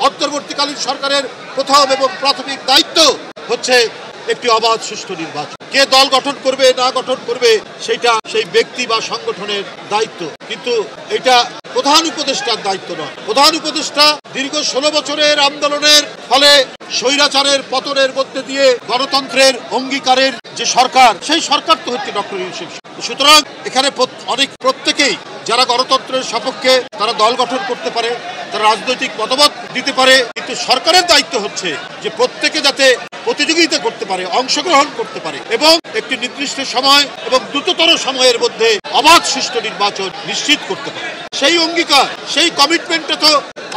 অন্তর্বর্তীকালীন সরকারের প্রথম এবং প্রাথমিক দায়িত্ব হচ্ছে একটি অবাধ সুষ্ঠু নির্বাচন। কে দল গঠন করবে না গঠন করবে সেটা সেই ব্যক্তি বা সংগঠনের দায়িত্ব, কিন্তু এটা প্রধান উপদেষ্টার দায়িত্ব নয়। প্রধান উপদেষ্টা দীর্ঘ 16 বছরের আন্দোলনের ফলে স্বৈরাচারের পতনের মধ্যে দিয়ে গণতন্ত্রের অঙ্গীকারের যে সরকার, সেই সরকার তো হচ্ছে ডক্টর ইউনূস। সুতরাং এখানে প্রত্যেকেই যারা গণতন্ত্রের সপক্ষে তারা দল গঠন করতে পারে, তারা রাজনৈতিক মতামত দিতে পারে, কিন্তু সরকারের দায়িত্ব হচ্ছে যে প্রত্যেকে যাতে প্রতিযোগিতা করতে পারে, অংশগ্রহণ করতে পারে এবং একটি নির্দিষ্ট সময় এবং দ্রুততর সময়ের মধ্যে অবাধ সুষ্ঠু নির্বাচন নিশ্চিত করতে পারে। সেই অঙ্গীকার, সেই কমিটমেন্টটা তো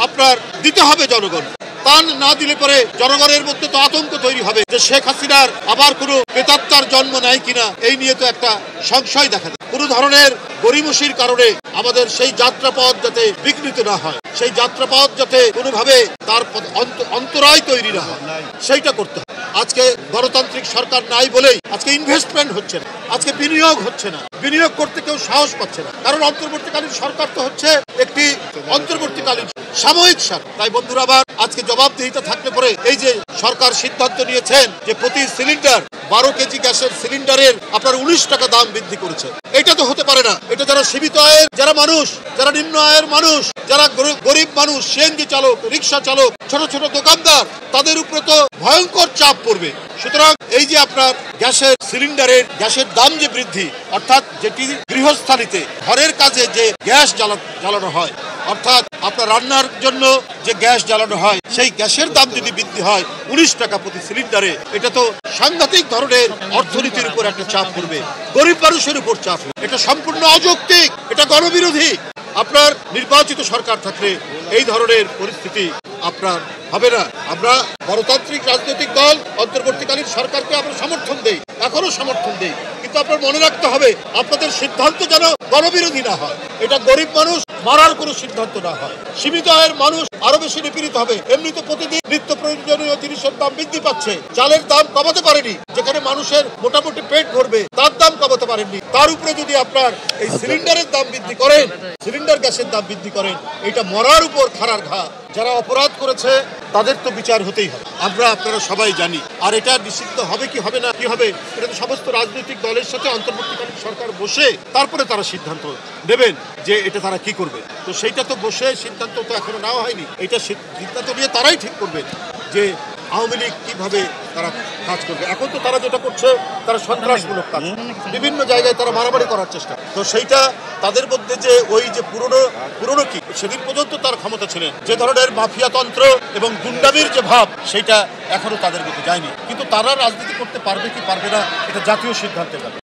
আপনার দিতে হবে জনগণ। তা না দিলে পরে জনগণের মধ্যে তো আতঙ্ক তৈরি হবে যে শেখ হাসিনার আবার কোনো প্রেতাত্মার জন্ম নেয় কিনা, এই নিয়ে তো একটা সংশয় দেখা দেয়। কোনো ধরনের গড়িমসির কারণে আমাদের সেই যাত্রাপথ যাতে বিঘ্নিত না হয়, সেই যাত্রাপথ যাতে কোনোভাবে তার অন্তরায় তৈরি না হয়, সেইটা করতে হবে। আজকে গণতান্ত্রিক সরকার নাই বলেই আজকে ইনভেস্টমেন্ট হচ্ছে না, আজকে বিনিয়োগ হচ্ছে না, বিনিয়োগ করতে কেউ সাহস পাচ্ছে না, কারণ অন্তর্বর্তীকালীন সরকার তো হচ্ছে একটি অন্তর্বর্তীকালীন সাময়িক সরকার। তাই বন্ধুরা, আবার আজকে জবাবদিহিতা থাকলে পরে এই যে সরকার সিদ্ধান্ত নিয়েছেন যে প্রতি সিলিন্ডার 12 কেজি গ্যাসের সিলিন্ডারের আপনার 19 টাকা দাম বৃদ্ধি করেছে, এটা তো হতে পারে না। এটা যারা সীমিত আয়ের যারা মানুষ, যারা নিম্ন আয়ের মানুষ, যারা গরিব মানুষ, সিএনজি চালক, রিক্সা চালক, ছোট ছোট দোকানদার, তাদের উপরে তো ভয়ঙ্কর চাপ পড়বে। সুতরাং এই যে আপনার গ্যাসের সিলিন্ডারের গ্যাসের দাম যে বৃদ্ধি, অর্থাৎ যেটি গৃহস্থালিতে ঘরের কাজে যে গ্যাস জ্বালানো হয়, অর্থাৎ আপনার রান্নার জন্য যে গ্যাস জ্বালানো হয়, সেই গ্যাসের দাম যদি বৃদ্ধি হয় 19 টাকা প্রতি সিলিন্ডারে, এটা তো সাংঘাতিক ধরনের অর্থনীতির উপর একটা চাপ পড়বে, গরিব মানুষের উপর চাপ। এটা সম্পূর্ণ অযৌক্তিক, এটা গণবিরোধী। আপনার নির্বাচিত সরকার থাকলে এই ধরনের পরিস্থিতি আপনার হবে না। আমরা গণতান্ত্রিক রাজনৈতিক দল অন্তর্বর্তীকালীন সরকারকে আমরা সমর্থন দেই, এখনো সমর্থন দেই, কিন্তু আপনার মনে রাখতে হবে আপনাদের সিদ্ধান্ত যেন গণবিরোধী না হয়। এটা গরিব মানুষ মারার কোনো সিদ্ধান্ত না হয়, সীমিত আয়ের মানুষ আরো বেশি নিপীড়িত হবে। এমনিতে প্রতিদিন নিত্য প্রয়োজনীয় জিনিসের দাম বৃদ্ধি পাচ্ছে, চালের দাম কমাতে পারেনি, যেখানে মানুষের মোটামুটি পেট ভরবে তার দাম কমাতে পারেননি, তার উপরে যদি আপনার এই সিলিন্ডারের দাম বৃদ্ধি করেন, সিলিন্ডার গ্যাসের দাম বৃদ্ধি করেন, এটা মরার উপর খাড়ার ঘা। যারা অপরাধ করেছে তাদের তো বিচার হতেই হবে, আপনারা সবাই জানি। আর এটা নিষিদ্ধ হবে কি হবে না কি হবে, এটা তো সমস্ত রাজনৈতিক দলের সাথে অন্তর্বর্তীকালীন সরকার বসে তারপরে তারা সিদ্ধান্ত নেবেন যে এটা তারা কি করবে। তো সেইটা তো বসে সিদ্ধান্ত তো এখনো নেওয়া হয়নি, এটা সিদ্ধান্ত নিয়ে তারাই ঠিক করবে যে আওয়ামী লীগ কিভাবে তারা কাজ করবে। এখন তো তারা যেটা করছে, তারা সন্ত্রাসমূলক কাজ, বিভিন্ন জায়গায় তারা মারামারি করার চেষ্টা। তো সেইটা তাদের মধ্যে যে ওই যে পুরনো কি সেদিন পর্যন্ত তার ক্ষমতা ছিলেন, যে ধরনের মাফিয়াতন্ত্র এবং গুন্ডামির যে ভাব, সেইটা এখনো তাদের মধ্যে যায়নি। কিন্তু তারা রাজনীতি করতে পারবে কি পারবে না, এটা জাতীয় সিদ্ধান্তের ব্যাপার।